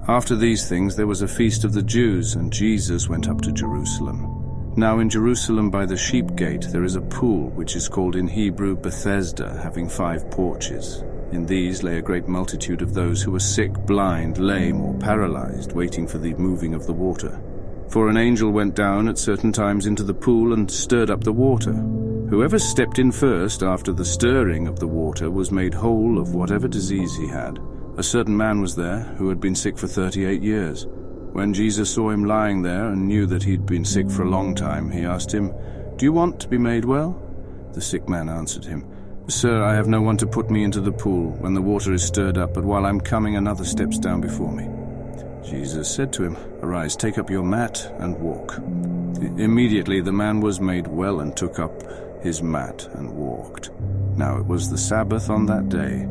After these things there was a feast of the Jews, and Jesus went up to Jerusalem. Now in Jerusalem by the sheep gate there is a pool, which is called in Hebrew Bethesda, having 5 porches. In these lay a great multitude of those who were sick, blind, lame, or paralyzed, waiting for the moving of the water. For an angel went down at certain times into the pool and stirred up the water. Whoever stepped in first after the stirring of the water was made whole of whatever disease he had. A certain man was there who had been sick for 38 years. When Jesus saw him lying there and knew that he'd been sick for a long time, he asked him, "Do you want to be made well?" The sick man answered him, "Sir, I have no one to put me into the pool when the water is stirred up, but while I'm coming another steps down before me." Jesus said to him, "Arise, take up your mat and walk." Immediately the man was made well and took up his mat and walked. Now it was the Sabbath on that day.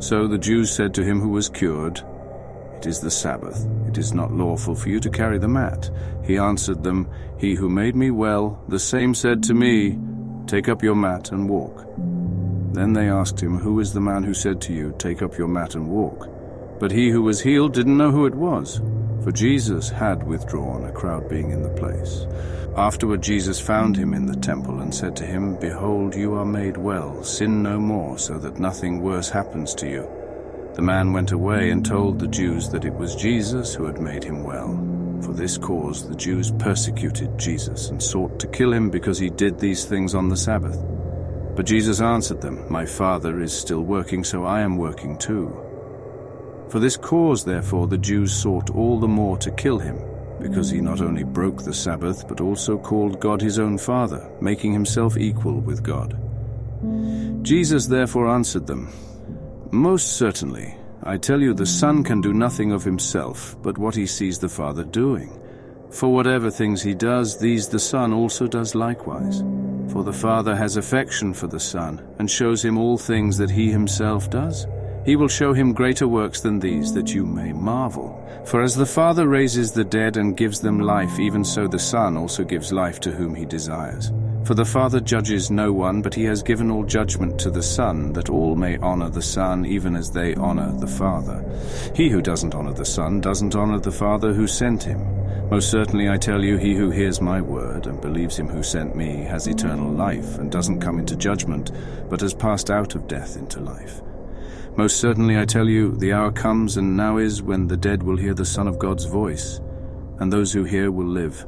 So the Jews said to him who was cured, "It is the Sabbath. It is not lawful for you to carry the mat." He answered them, "He who made me well, the same said to me, 'Take up your mat and walk.'" Then they asked him, "Who is the man who said to you, 'Take up your mat and walk'?" But he who was healed didn't know who it was, for Jesus had withdrawn, a crowd being in the place. Afterward Jesus found him in the temple and said to him, "Behold, you are made well. Sin no more, so that nothing worse happens to you." The man went away and told the Jews that it was Jesus who had made him well. For this cause the Jews persecuted Jesus and sought to kill him because he did these things on the Sabbath. But Jesus answered them, "My Father is still working, so I am working too." For this cause, therefore, the Jews sought all the more to kill him, because he not only broke the Sabbath, but also called God his own Father, making himself equal with God. Jesus therefore answered them, "Most certainly, I tell you, the Son can do nothing of himself, but what he sees the Father doing. For whatever things he does, these the Son also does likewise. For the Father has affection for the Son, and shows him all things that he himself does. He will show him greater works than these, that you may marvel. For as the Father raises the dead and gives them life, even so the Son also gives life to whom he desires. For the Father judges no one, but he has given all judgment to the Son, that all may honor the Son, even as they honor the Father. He who doesn't honor the Son doesn't honor the Father who sent him. Most certainly I tell you, he who hears my word and believes him who sent me has eternal life, and doesn't come into judgment, but has passed out of death into life. Most certainly I tell you, the hour comes, and now is, when the dead will hear the Son of God's voice, and those who hear will live.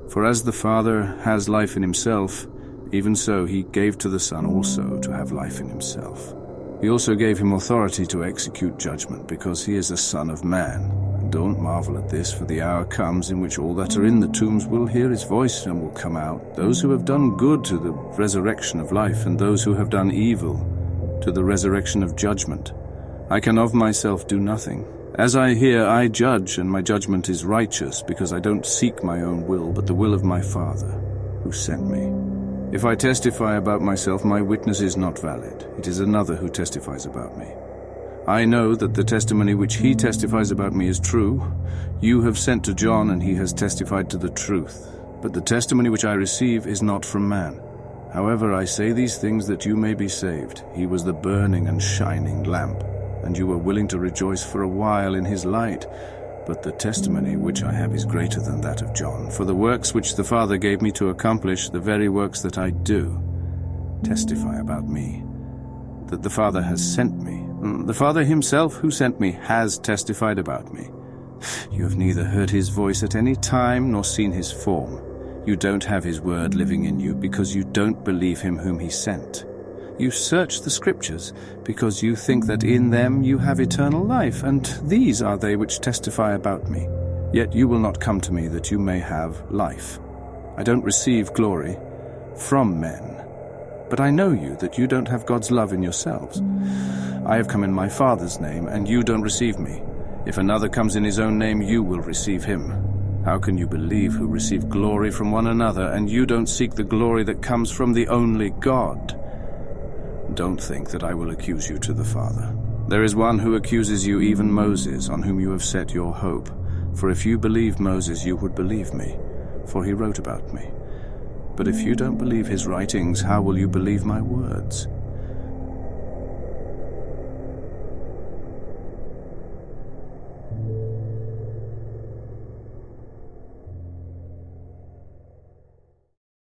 For as the Father has life in himself, even so he gave to the Son also to have life in himself. He also gave him authority to execute judgment, because he is a Son of Man. And don't marvel at this, for the hour comes in which all that are in the tombs will hear his voice and will come out, those who have done good to the resurrection of life, and those who have done evil to the resurrection of judgment. I can of myself do nothing. As I hear, I judge, and my judgment is righteous, because I don't seek my own will, but the will of my Father, who sent me. If I testify about myself, my witness is not valid. It is another who testifies about me. I know that the testimony which he testifies about me is true. You have sent to John, and he has testified to the truth. But the testimony which I receive is not from man. However, I say these things that you may be saved. He was the burning and shining lamp, and you were willing to rejoice for a while in his light. But the testimony which I have is greater than that of John. For the works which the Father gave me to accomplish, the very works that I do, testify about me, that the Father has sent me. The Father himself who sent me has testified about me. You have neither heard his voice at any time nor seen his form. You don't have his word living in you, because you don't believe him whom he sent. You search the Scriptures, because you think that in them you have eternal life, and these are they which testify about me. Yet you will not come to me that you may have life. I don't receive glory from men, but I know you, that you don't have God's love in yourselves. I have come in my Father's name, and you don't receive me. If another comes in his own name, you will receive him. How can you believe who receive glory from one another, and you don't seek the glory that comes from the only God? Don't think that I will accuse you to the Father. There is one who accuses you, even Moses, on whom you have set your hope. For if you believed Moses, you would believe me, for he wrote about me. But if you don't believe his writings, how will you believe my words?